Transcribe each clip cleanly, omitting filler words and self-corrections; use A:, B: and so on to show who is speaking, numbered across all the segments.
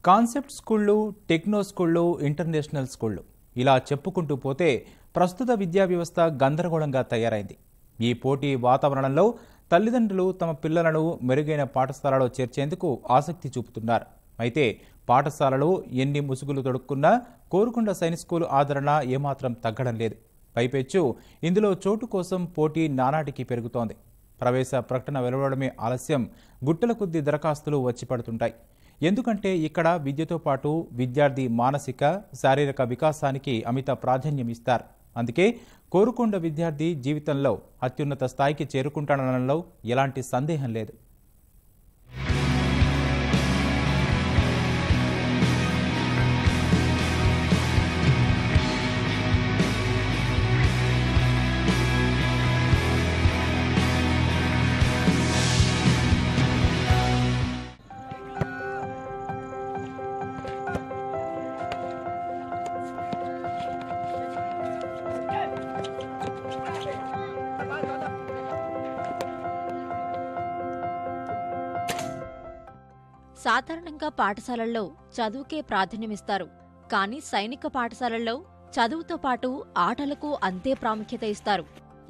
A: Concept స్కూళ్ళు, techno స్కూళ్ళు, international స్కూళ్ళు ఇలా చెప్పుకుంటూ పోతే ప్రస్తుత విద్యా వ్యవస్థ గందరగోళంగా తయారైంది. ఈ పోటీ వాతావరణంలో తల్లిదండ్రులు తమ పిల్లలను మెరుగైన పాఠశాలలో చేర్చేందుకు ఆసక్తి చూపుతున్నారు. అయితే పాఠశాలలో ఎన్ని ముసుగులు తొడుక్కున్నా కోరుకొండ సైనిక్ స్కూల్ ఆదరణ ఏమాత్రం తగ్గడం లేదు. పైపెచ్చు ఇందులో చోటు కోసం పోటీ నానాటికి పెరుగుతోంది. ప్రవేశ ప్రకటన వెలువడమే ఆలస్యం, గుట్టల కొద్దీ దరఖాస్తులు వచ్చి పడుతుంటాయి. ఎందుకంటే ఇక్కడ విద్యతో పాటు విద్యార్థి మానసిక, శారీరక వికాసానికి అమిత ప్రాధాన్యం ఇస్తారు. అందుకే కోరుకొండ విద్యార్థి జీవితంలో అత్యున్నత స్థాయికి చేరుకుంటానడంలో ఎలాంటి సందేహం లేదు.
B: సాధారణంగా పాఠశాలల్లో చదువుకే ప్రాధాన్యమిస్తారు. కానీ సైనిక పాఠశాలల్లో చదువుతో పాటు ఆటలకు అంతే ప్రాముఖ్యత ఇస్తారు.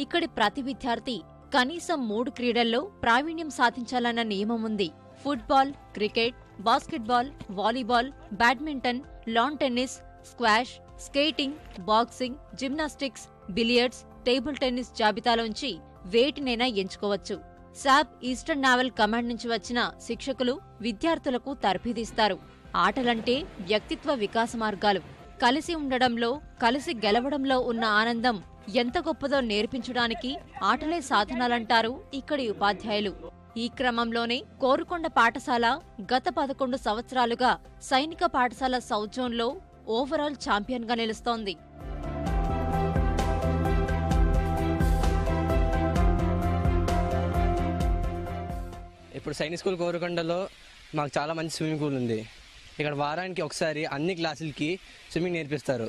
B: ఇక్కడి ప్రతి విద్యార్థి కనీసం 3 క్రీడల్లో ప్రావీణ్యం సాధించాలన్న నియమం ఉంది. Football, cricket, basketball, volleyball, badminton, lawn tennis, squash, skating, boxing, gymnastics, billiards, table tennis జాబితాలోంచి వేటినైనా ఎంచుకోవచ్చు. సాబ్ ఈస్టర్న్ నావల్ కమాండ్ నుంచి వచ్చిన శిక్షకులు విద్యార్థులకు తర్ఫీదిస్తారు. ఆటలంటే వ్యక్తిత్వ వికాస మార్గాలు. కలిసి ఉండడంలో, కలిసి గెలవడంలో ఉన్న ఆనందం ఎంత గొప్పదో నేర్పించడానికి ఆటలే సాధనాలంటారు ఇక్కడి ఉపాధ్యాయులు. ఈ క్రమంలోనే కోరుకొండ పాఠశాల గత 11 సంవత్సరాలుగా సైనిక పాఠశాల సౌత్ జోన్లో ఓవరాల్ ఛాంపియన్గా నిలుస్తోంది.
C: ఇప్పుడు సైనిక్ స్కూల్ కోరుకొండలో మాకు చాలా మంచి స్విమ్మింగ్ పూల్ ఉంది. ఇక్కడ వారానికి ఒకసారి అన్ని క్లాసులకి స్విమ్మింగ్ నేర్పిస్తారు.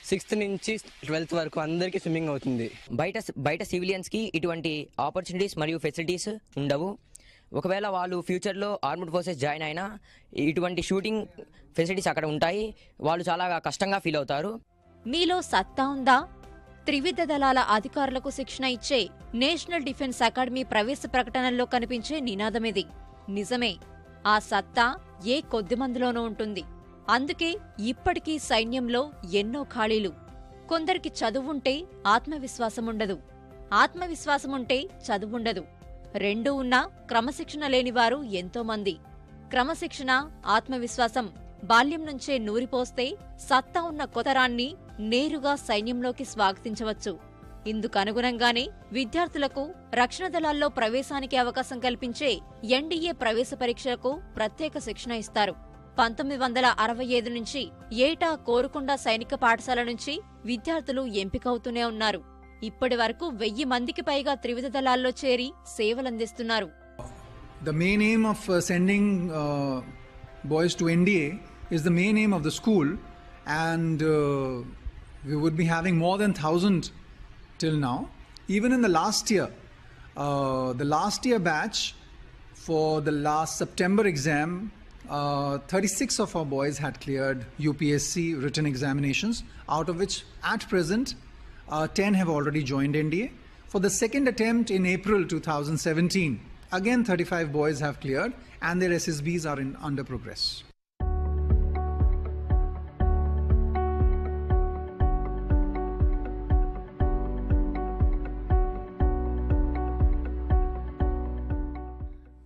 C: 6th నుంచి 12th వరకు అందరికీ స్విమ్మింగ్ అవుతుంది.
D: బయట సివిలియన్స్కి ఇటువంటి ఆపర్చునిటీస్ మరియు ఫెసిలిటీస్ ఉండవు. ఒకవేళ వాళ్ళు ఫ్యూచర్లో ఆర్మ్డ్ ఫోర్సెస్ జాయిన్ అయినా ఇటువంటి షూటింగ్ ఫెసిలిటీస్ అక్కడ ఉంటాయి. వాళ్ళు చాలా కష్టంగా ఫీల్ అవుతారు.
B: మీలో సత్తా ఉందా? త్రివిధ దళాల అధికారులకు శిక్షణ ఇచ్చే నేషనల్ డిఫెన్స్ అకాడమీ ప్రవేశ ప్రకటనల్లో కనిపించే నినాదమిది. నిజమే, ఆ సత్తా ఏ కొద్దిమందిలోనూ ఉంటుంది. అందుకే ఇప్పటికీ సైన్యంలో ఎన్నో ఖాళీలు. కొందరికి చదువుంటే ఆత్మవిశ్వాసముండదు, ఆత్మవిశ్వాసముంటే చదువుండదు. రెండూ ఉన్నా క్రమశిక్షణ లేనివారు ఎంతోమంది. క్రమశిక్షణ, ఆత్మవిశ్వాసం బాల్యం నుంచే నూరిపోస్తే సత్తా ఉన్న కొత్తరాన్ని నేరుగా సైన్యంలోకి స్వాగతించవచ్చు. ఇందుకనుగుణంగానే విద్యార్థులకు రక్షణ దళాల్లో ప్రవేశానికి అవకాశం కల్పించే ఎన్డీఏ ప్రవేశ పరీక్షలకు ప్రత్యేక శిక్షణ ఇస్తారు. 1965 నుంచి ఏటా కోరుకొండ సైనిక పాఠశాల నుంచి విద్యార్థులు ఎంపికవుతూనే ఉన్నారు. ఇప్పటి వరకు 1000 మందికి పైగా త్రివిధ దళాల్లో చేరి సేవలందిస్తున్నారు.
E: The main aim of sending boys to NDA is the main aim of the school, and we would be having more than 1,000 till now. Even in the last year batch, for the last September exam, 36 of our boys had cleared UPSC written examinations, out of which at present 10 have already joined NDA. For the second attempt in April 2017, again 35 boys have cleared and their SSBs are under progress.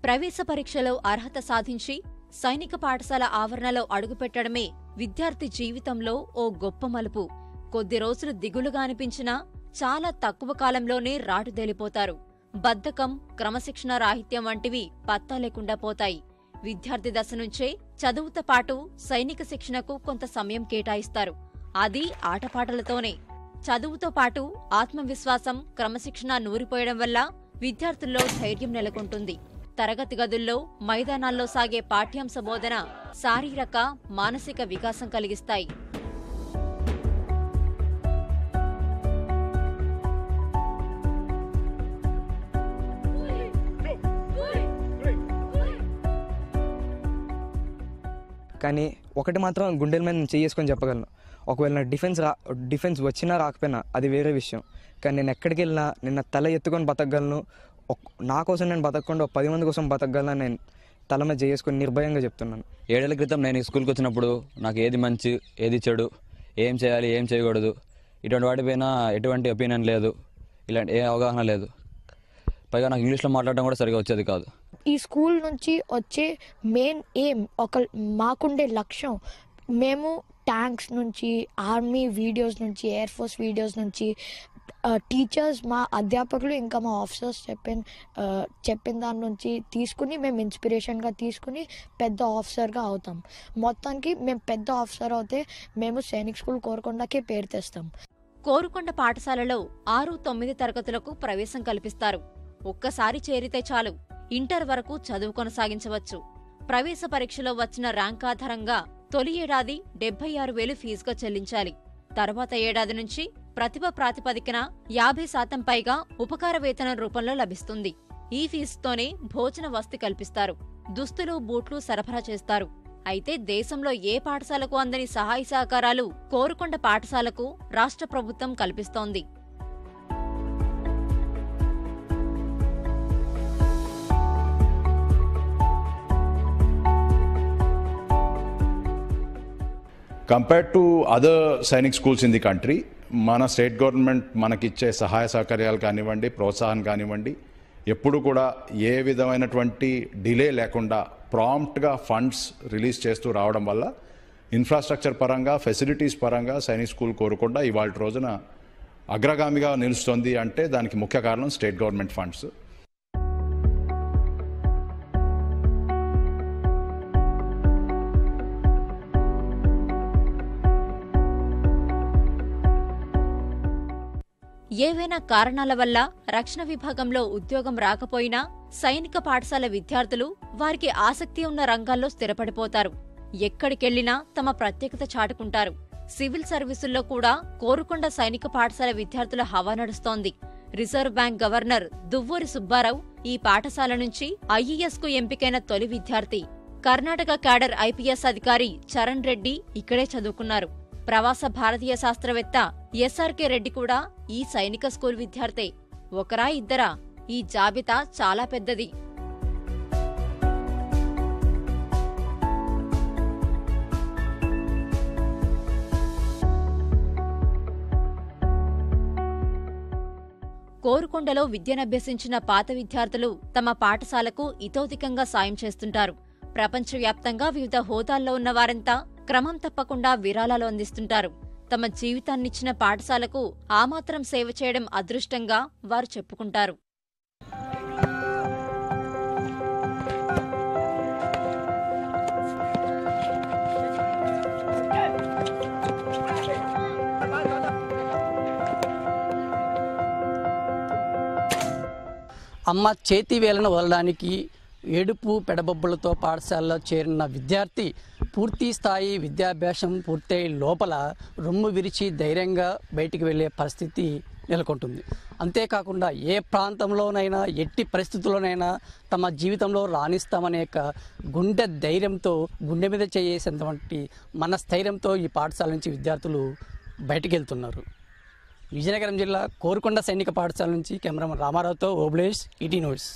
B: ప్రవేశ పరీక్షలో అర్హత సాధించి సైనిక పాఠశాల ఆవరణలో అడుగుపెట్టడమే విద్యార్థి జీవితంలో ఓ గొప్ప మలుపు. కొద్ది రోజులు దిగులుగా అనిపించినా చాలా తక్కువ కాలంలోనే రాటుదేలిపోతారు. బద్ధకం, క్రమశిక్షణ రాహిత్యం వంటివి పత్తా లేకుండా పోతాయి. విద్యార్థి దశ నుంచే చదువుతో పాటు సైనిక శిక్షణకు కొంత సమయం కేటాయిస్తారు. అది ఆటపాటలతోనే. చదువుతో పాటు ఆత్మవిశ్వాసం, క్రమశిక్షణ నూరిపోయడం వల్ల విద్యార్థుల్లో ధైర్యం నెలకొంటుంది. తరగతి గదుల్లో, మైదానాల్లో సాగే పాఠ్యాంశ బోధన శారీరక, మానసిక వికాసం కలిగిస్తాయి.
F: కానీ ఒకటి మాత్రం గుండెల మీద నేను చేసుకొని చెప్పగలను, ఒకవేళ నా డిఫెన్స్ వచ్చినా రాకపోయినా అది వేరే విషయం, కానీ నేను ఎక్కడికి వెళ్ళినా నిన్న తల ఎత్తుకొని బతకగలను. నా కోసం నేను బతకకుండా 10 మంది కోసం బతకగలను. నేను తల మీద చేసుకొని నిర్భయంగా చెప్తున్నాను.
G: 7 ఏళ్ల క్రితం నేను ఈ స్కూల్కి వచ్చినప్పుడు నాకు ఏది మంచి ఏది చెడు, ఏం చేయాలి ఏం చేయకూడదు, ఇటువంటి వాటిపైన ఎటువంటి ఒపీనియన్ లేదు, ఇలాంటి ఏ అవగాహన లేదు. పైగా నాకు ఇంగ్లీష్లో మాట్లాడడం కూడా సరిగా వచ్చేది కాదు.
H: ఈ స్కూల్ నుంచి వచ్చే మెయిన్ ఎయిమ్, మాకుండే లక్ష్యం, మేము ట్యాంక్స్ నుంచి, ఆర్మీ వీడియోస్ నుంచి, ఎయిర్ ఫోర్స్ వీడియోస్ నుంచి, టీచర్స్, మా అధ్యాపకులు ఇంకా మా ఆఫీసర్స్ చెప్పిన దాని నుంచి తీసుకుని మేము ఇన్స్పిరేషన్గా తీసుకుని పెద్ద ఆఫీసర్గా అవుతాం. మొత్తానికి మేము పెద్ద ఆఫీసర్ అవుతే మేము సైనిక్ స్కూల్ కోరుకొండకే పేరు తెస్తాం.
B: కోరుకొండ పాఠశాలలో 6-9 తరగతులకు ప్రవేశం కల్పిస్తారు. ఒక్కసారి చేరితే చాలు ఇంటర్ వరకు చదువు కొనసాగించవచ్చు. ప్రవేశ పరీక్షలో వచ్చిన ర్యాంక్ ఆధారంగా తొలి ఏడాది 76,000 ఫీజుగా చెల్లించాలి. తర్వాత ఏడాది నుంచి ప్రతిభ ప్రాతిపదికన 50% పైగా ఉపకార వేతనం రూపంలో లభిస్తుంది. ఈ ఫీజుతోనే భోజన వసతి కల్పిస్తారు. దుస్తులు, బూట్లు సరఫరా చేస్తారు. అయితే దేశంలో ఏ పాఠశాలకు అందని సహాయ సహకారాలు కోరుకొండ పాఠశాలకు రాష్ట్ర ప్రభుత్వం కల్పిస్తోంది.
I: Compared to other Sainik schools in the country, మన స్టేట్ గవర్నమెంట్ మనకిచ్చే సహాయ సహకార్యాలు కానివ్వండి, ప్రోత్సాహం కానివ్వండి, ఎప్పుడు కూడా ఏ విధమైనటువంటి డిలే లేకుండా ప్రాంప్ట్గా ఫండ్స్ రిలీజ్ చేస్తూ రావడం వల్ల ఇన్ఫ్రాస్ట్రక్చర్ పరంగా, ఫెసిలిటీస్ పరంగా సైనిక్ స్కూల్ కోరుకొండ ఇవాళ రోజున అగ్రగామిగా నిలుస్తోంది. అంటే దానికి ముఖ్య కారణం స్టేట్ గవర్నమెంట్ ఫండ్స్.
B: ఏవైనా కారణాల వల్ల రక్షణ విభాగంలో ఉద్యోగం రాకపోయినా సైనిక పాఠశాల విద్యార్థులు వారికి ఆసక్తి ఉన్న రంగాల్లో స్థిరపడిపోతారు. ఎక్కడికెళ్లినా తమ ప్రత్యేకత చాటుకుంటారు. సివిల్ సర్వీసుల్లో కూడా కోరుకొండ సైనిక పాఠశాల విద్యార్థుల హవా నడుస్తోంది. Reserve bank governor Duvvuri Subbarao ఈ పాఠశాల నుంచి ఐఏఎస్కు ఎంపికైన తొలి విద్యార్థి. కర్ణాటక క్యాడర్ ఐపీఎస్ అధికారి చరణ్ రెడ్డి ఇక్కడే చదువుకున్నారు. ప్రవాస భారతీయ శాస్త్రవేత్త ఎస్ఆర్కే రెడ్డి కూడా ఈ సైనిక స్కూల్ విద్యార్థే. ఒకరా ఇద్దరా? ఈ జాబితా చాలా పెద్దది. కోరుకొండలో విద్యనభ్యసించిన పాత విద్యార్థులు తమ పాఠశాలకు ఇతోధికంగా సాయం చేస్తుంటారు. ప్రపంచవ్యాప్తంగా వివిధ హోదాల్లో ఉన్న వారంతా క్రమం తప్పకుండా విరాళాలు అందిస్తుంటారు. తమ జీవితాన్నిచ్చిన పాఠశాలకు ఆ మాత్రం సేవ చేయడం అదృష్టంగా వారు చెప్పుకుంటారు.
J: అమ్మ చేతి వేలను వదలడానికి ఏడుపు పెడబొబ్బలతో పాఠశాలలో చేరిన విద్యార్థి పూర్తి స్థాయి విద్యాభ్యాసం పూర్తయి లోపల రొమ్ము విరిచి ధైర్యంగా బయటికి వెళ్ళే పరిస్థితి నెలకొంటుంది. అంతేకాకుండా ఏ ప్రాంతంలోనైనా ఎట్టి పరిస్థితుల్లోనైనా తమ జీవితంలో రాణిస్తామనే గుండె ధైర్యంతో, గుండె మీద చేసేటువంటి మనస్థైర్యంతో ఈ పాఠశాల నుంచి విద్యార్థులు బయటికి వెళ్తున్నారు. విజయనగరం జిల్లా కోరుకొండ సైనిక పాఠశాల నుంచి కెమెరామన్ రామారావుతో ఓబ్లేష్, ఈటీ న్యూస్.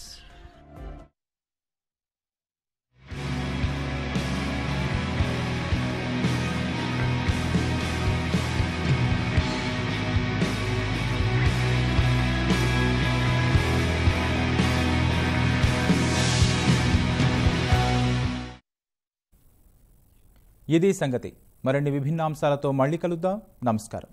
A: ఇది సంగతి. మరిన్ని విభిన్న అంశాలతో మళ్ళీ కలుద్దాం. నమస్కారం.